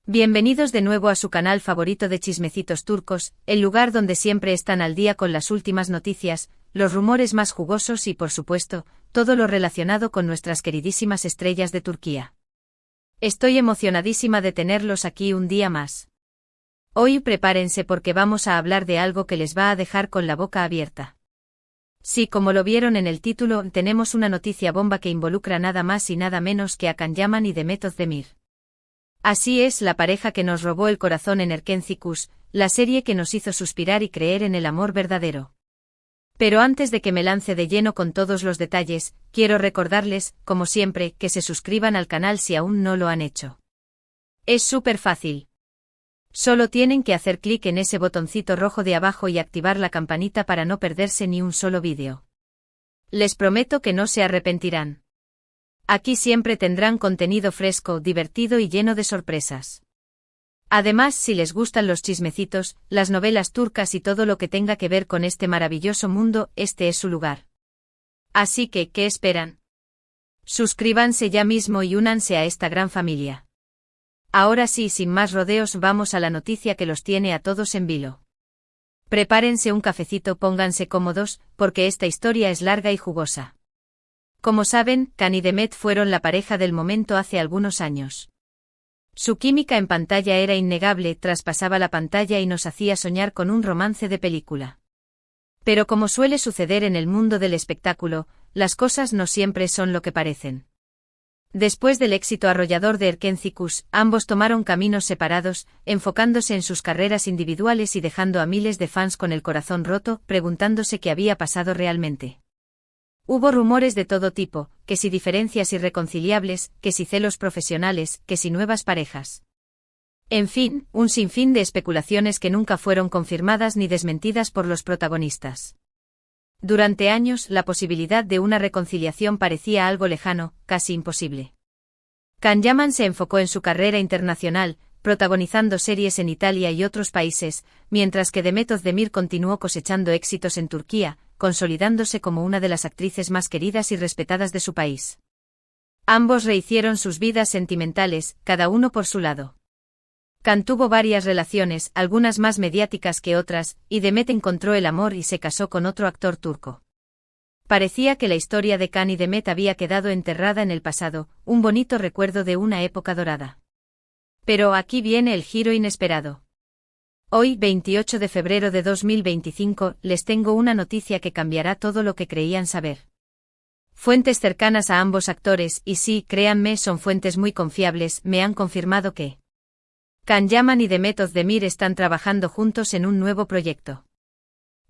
Bienvenidos de nuevo a su canal favorito de chismecitos turcos, el lugar donde siempre están al día con las últimas noticias, los rumores más jugosos y, por supuesto, todo lo relacionado con nuestras queridísimas estrellas de Turquía. Estoy emocionadísima de tenerlos aquí un día más. Hoy prepárense porque vamos a hablar de algo que les va a dejar con la boca abierta. Sí, como lo vieron en el título, tenemos una noticia bomba que involucra nada más y nada menos que a Can Yaman y Demet Özdemir. Así es, la pareja que nos robó el corazón en Erkenci, la serie que nos hizo suspirar y creer en el amor verdadero. Pero antes de que me lance de lleno con todos los detalles, quiero recordarles, como siempre, que se suscriban al canal si aún no lo han hecho. Es súper fácil. Solo tienen que hacer clic en ese botoncito rojo de abajo y activar la campanita para no perderse ni un solo vídeo. Les prometo que no se arrepentirán. Aquí siempre tendrán contenido fresco, divertido y lleno de sorpresas. Además, si les gustan los chismecitos, las novelas turcas y todo lo que tenga que ver con este maravilloso mundo, este es su lugar. Así que, ¿qué esperan? Suscríbanse ya mismo y únanse a esta gran familia. Ahora sí, sin más rodeos, vamos a la noticia que los tiene a todos en vilo. Prepárense un cafecito, pónganse cómodos, porque esta historia es larga y jugosa. Como saben, Can y Demet fueron la pareja del momento hace algunos años. Su química en pantalla era innegable, traspasaba la pantalla y nos hacía soñar con un romance de película. Pero como suele suceder en el mundo del espectáculo, las cosas no siempre son lo que parecen. Después del éxito arrollador de Erkenci, ambos tomaron caminos separados, enfocándose en sus carreras individuales y dejando a miles de fans con el corazón roto, preguntándose qué había pasado realmente. Hubo rumores de todo tipo, que si diferencias irreconciliables, que si celos profesionales, que si nuevas parejas. En fin, un sinfín de especulaciones que nunca fueron confirmadas ni desmentidas por los protagonistas. Durante años, la posibilidad de una reconciliación parecía algo lejano, casi imposible. Can Yaman se enfocó en su carrera internacional, protagonizando series en Italia y otros países, mientras que Demet Özdemir continuó cosechando éxitos en Turquía, consolidándose como una de las actrices más queridas y respetadas de su país. Ambos rehicieron sus vidas sentimentales, cada uno por su lado. Can tuvo varias relaciones, algunas más mediáticas que otras, y Demet encontró el amor y se casó con otro actor turco. Parecía que la historia de Can y Demet había quedado enterrada en el pasado, un bonito recuerdo de una época dorada. Pero aquí viene el giro inesperado. Hoy, 28 de febrero de 2025, les tengo una noticia que cambiará todo lo que creían saber. Fuentes cercanas a ambos actores, y sí, créanme, son fuentes muy confiables, me han confirmado que Can Yaman y Demet Özdemir están trabajando juntos en un nuevo proyecto.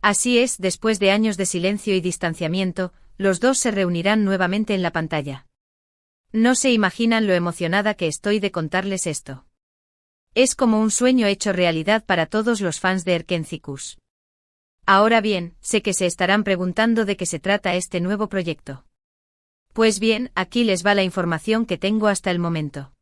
Así es, después de años de silencio y distanciamiento, los dos se reunirán nuevamente en la pantalla. No se imaginan lo emocionada que estoy de contarles esto. Es como un sueño hecho realidad para todos los fans de Erkenci. Ahora bien, sé que se estarán preguntando de qué se trata este nuevo proyecto. Pues bien, aquí les va la información que tengo hasta el momento.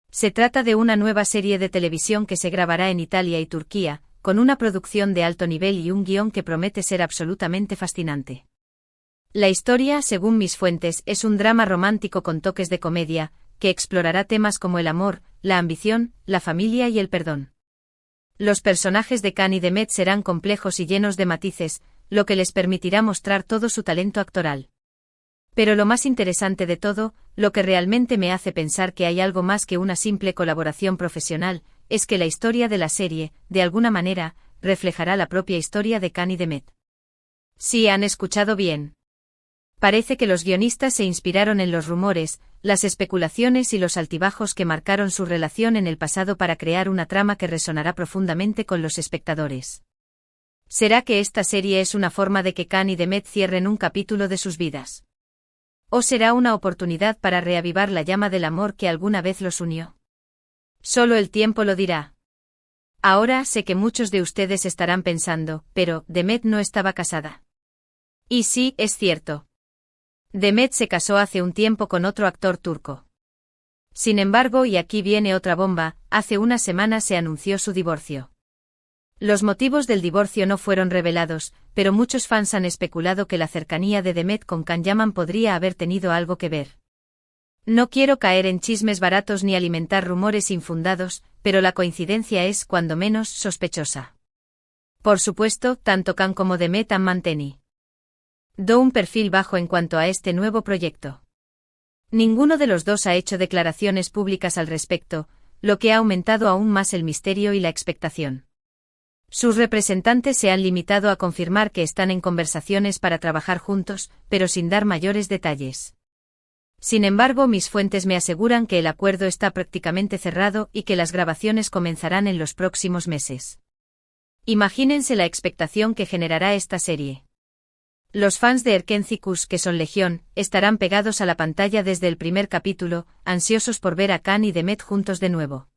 Se trata de una nueva serie de televisión que se grabará en Italia y Turquía, con una producción de alto nivel y un guión que promete ser absolutamente fascinante. La historia, según mis fuentes, es un drama romántico con toques de comedia, que explorará temas como el amor, la ambición, la familia y el perdón. Los personajes de Can y Demet serán complejos y llenos de matices, lo que les permitirá mostrar todo su talento actoral. Pero lo más interesante de todo, lo que realmente me hace pensar que hay algo más que una simple colaboración profesional, es que la historia de la serie, de alguna manera, reflejará la propia historia de Can y Demet. Sí, han escuchado bien. Parece que los guionistas se inspiraron en los rumores, las especulaciones y los altibajos que marcaron su relación en el pasado para crear una trama que resonará profundamente con los espectadores. ¿Será que esta serie es una forma de que Can y Demet cierren un capítulo de sus vidas? ¿O será una oportunidad para reavivar la llama del amor que alguna vez los unió? Solo el tiempo lo dirá. Ahora sé que muchos de ustedes estarán pensando, pero Demet no estaba casada. Y sí, es cierto. Demet se casó hace un tiempo con otro actor turco. Sin embargo, y aquí viene otra bomba, hace unas semanas se anunció su divorcio. Los motivos del divorcio no fueron revelados, pero muchos fans han especulado que la cercanía de Demet con Can Yaman podría haber tenido algo que ver. No quiero caer en chismes baratos ni alimentar rumores infundados, pero la coincidencia es cuando menos sospechosa. Por supuesto, tanto Can como Demet han mantenido un perfil bajo en cuanto a este nuevo proyecto. Ninguno de los dos ha hecho declaraciones públicas al respecto, lo que ha aumentado aún más el misterio y la expectación. Sus representantes se han limitado a confirmar que están en conversaciones para trabajar juntos, pero sin dar mayores detalles. Sin embargo, mis fuentes me aseguran que el acuerdo está prácticamente cerrado y que las grabaciones comenzarán en los próximos meses. Imagínense la expectación que generará esta serie. Los fans de Erkencikus, que son legión, estarán pegados a la pantalla desde el primer capítulo, ansiosos por ver a Can y Demet juntos de nuevo.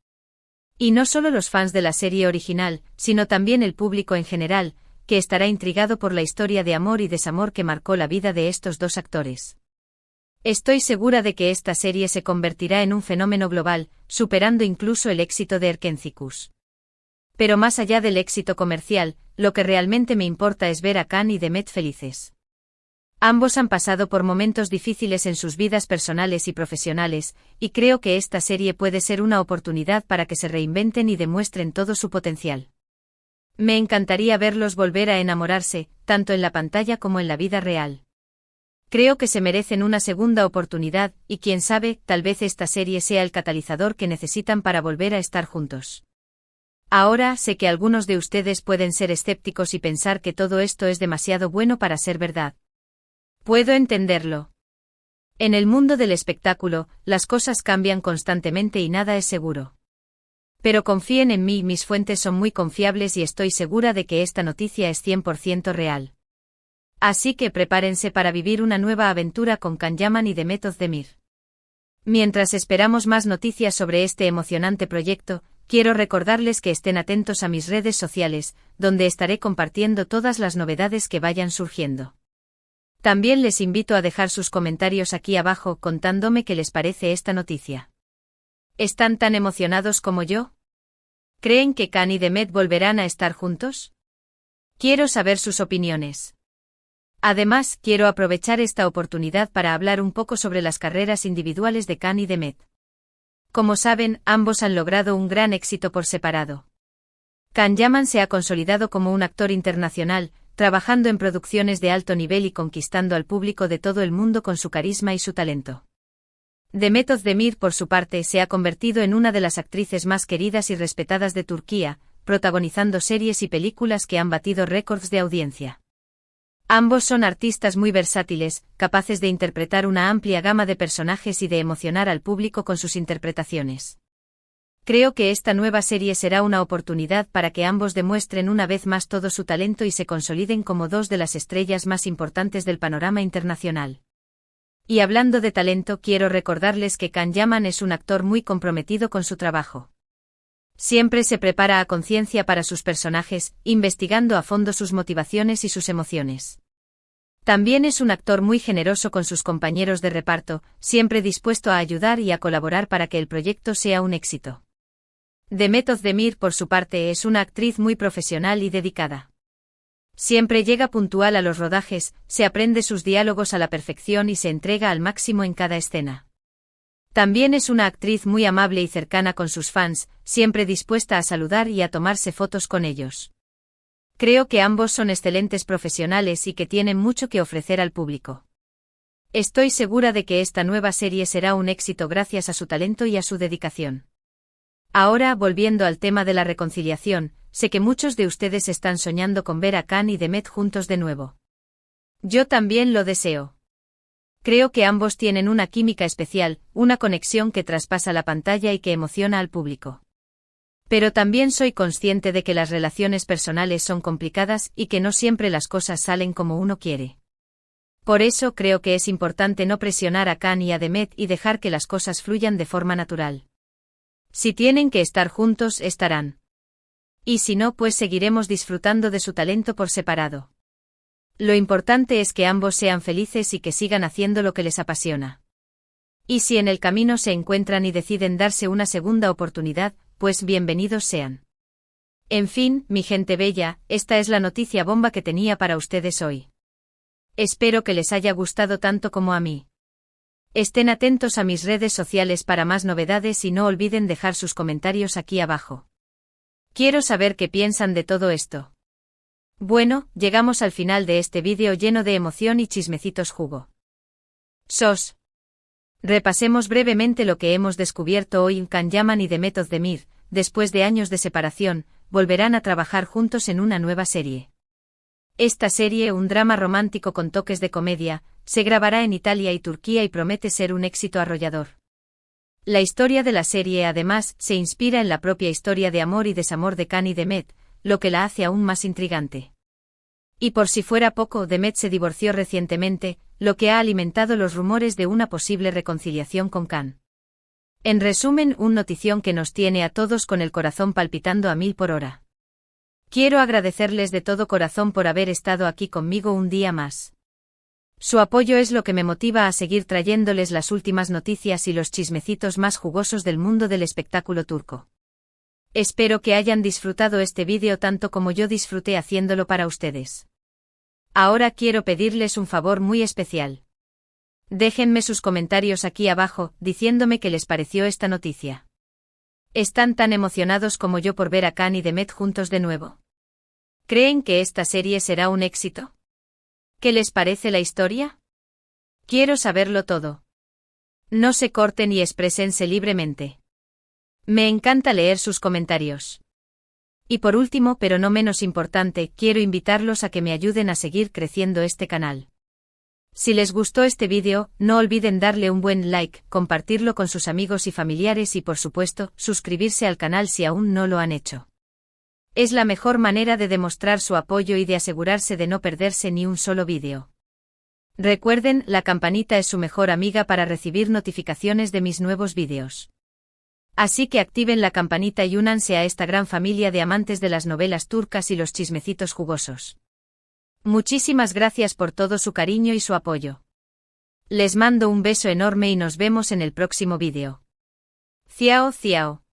Y no solo los fans de la serie original, sino también el público en general, que estará intrigado por la historia de amor y desamor que marcó la vida de estos dos actores. Estoy segura de que esta serie se convertirá en un fenómeno global, superando incluso el éxito de Erkencikus. Pero más allá del éxito comercial, lo que realmente me importa es ver a Can y Demet felices. Ambos han pasado por momentos difíciles en sus vidas personales y profesionales, y creo que esta serie puede ser una oportunidad para que se reinventen y demuestren todo su potencial. Me encantaría verlos volver a enamorarse, tanto en la pantalla como en la vida real. Creo que se merecen una segunda oportunidad, y quién sabe, tal vez esta serie sea el catalizador que necesitan para volver a estar juntos. Ahora sé que algunos de ustedes pueden ser escépticos y pensar que todo esto es demasiado bueno para ser verdad. Puedo entenderlo. En el mundo del espectáculo, las cosas cambian constantemente y nada es seguro. Pero confíen en mí, mis fuentes son muy confiables y estoy segura de que esta noticia es 100% real. Así que prepárense para vivir una nueva aventura con Can Yaman y Demet Özdemir. Mientras esperamos más noticias sobre este emocionante proyecto, quiero recordarles que estén atentos a mis redes sociales, donde estaré compartiendo todas las novedades que vayan surgiendo. También les invito a dejar sus comentarios aquí abajo contándome qué les parece esta noticia. ¿Están tan emocionados como yo? ¿Creen que Can y Demet volverán a estar juntos? Quiero saber sus opiniones. Además, quiero aprovechar esta oportunidad para hablar un poco sobre las carreras individuales de Can y Demet. Como saben, ambos han logrado un gran éxito por separado. Can Yaman se ha consolidado como un actor internacional, trabajando en producciones de alto nivel y conquistando al público de todo el mundo con su carisma y su talento. Demet Özdemir, por su parte, se ha convertido en una de las actrices más queridas y respetadas de Turquía, protagonizando series y películas que han batido récords de audiencia. Ambos son artistas muy versátiles, capaces de interpretar una amplia gama de personajes y de emocionar al público con sus interpretaciones. Creo que esta nueva serie será una oportunidad para que ambos demuestren una vez más todo su talento y se consoliden como dos de las estrellas más importantes del panorama internacional. Y hablando de talento, quiero recordarles que Can Yaman es un actor muy comprometido con su trabajo. Siempre se prepara a conciencia para sus personajes, investigando a fondo sus motivaciones y sus emociones. También es un actor muy generoso con sus compañeros de reparto, siempre dispuesto a ayudar y a colaborar para que el proyecto sea un éxito. Demet Özdemir, por su parte, es una actriz muy profesional y dedicada. Siempre llega puntual a los rodajes, se aprende sus diálogos a la perfección y se entrega al máximo en cada escena. También es una actriz muy amable y cercana con sus fans, siempre dispuesta a saludar y a tomarse fotos con ellos. Creo que ambos son excelentes profesionales y que tienen mucho que ofrecer al público. Estoy segura de que esta nueva serie será un éxito gracias a su talento y a su dedicación. Ahora, volviendo al tema de la reconciliación, sé que muchos de ustedes están soñando con ver a Can y Demet juntos de nuevo. Yo también lo deseo. Creo que ambos tienen una química especial, una conexión que traspasa la pantalla y que emociona al público. Pero también soy consciente de que las relaciones personales son complicadas y que no siempre las cosas salen como uno quiere. Por eso creo que es importante no presionar a Can y a Demet y dejar que las cosas fluyan de forma natural. Si tienen que estar juntos, estarán. Y si no, pues seguiremos disfrutando de su talento por separado. Lo importante es que ambos sean felices y que sigan haciendo lo que les apasiona. Y si en el camino se encuentran y deciden darse una segunda oportunidad, pues bienvenidos sean. En fin, mi gente bella, esta es la noticia bomba que tenía para ustedes hoy. Espero que les haya gustado tanto como a mí. Estén atentos a mis redes sociales para más novedades y no olviden dejar sus comentarios aquí abajo. Quiero saber qué piensan de todo esto. Bueno, llegamos al final de este vídeo lleno de emoción y chismecitos jugo. Repasemos brevemente lo que hemos descubierto hoy. Can Yaman y Demet Özdemir, después de años de separación, volverán a trabajar juntos en una nueva serie. Esta serie, un drama romántico con toques de comedia, se grabará en Italia y Turquía y promete ser un éxito arrollador. La historia de la serie además se inspira en la propia historia de amor y desamor de Can y Demet, lo que la hace aún más intrigante. Y por si fuera poco, Demet se divorció recientemente, lo que ha alimentado los rumores de una posible reconciliación con Can. En resumen, un notición que nos tiene a todos con el corazón palpitando a 1000 por hora. Quiero agradecerles de todo corazón por haber estado aquí conmigo un día más. Su apoyo es lo que me motiva a seguir trayéndoles las últimas noticias y los chismecitos más jugosos del mundo del espectáculo turco. Espero que hayan disfrutado este vídeo tanto como yo disfruté haciéndolo para ustedes. Ahora quiero pedirles un favor muy especial. Déjenme sus comentarios aquí abajo, diciéndome qué les pareció esta noticia. ¿Están tan emocionados como yo por ver a Can y Demet juntos de nuevo? ¿Creen que esta serie será un éxito? ¿Qué les parece la historia? Quiero saberlo todo. No se corten y exprésense libremente. Me encanta leer sus comentarios. Y por último, pero no menos importante, quiero invitarlos a que me ayuden a seguir creciendo este canal. Si les gustó este vídeo, no olviden darle un buen like, compartirlo con sus amigos y familiares y por supuesto, suscribirse al canal si aún no lo han hecho. Es la mejor manera de demostrar su apoyo y de asegurarse de no perderse ni un solo vídeo. Recuerden, la campanita es su mejor amiga para recibir notificaciones de mis nuevos vídeos. Así que activen la campanita y únanse a esta gran familia de amantes de las novelas turcas y los chismecitos jugosos. Muchísimas gracias por todo su cariño y su apoyo. Les mando un beso enorme y nos vemos en el próximo vídeo. Ciao, ciao.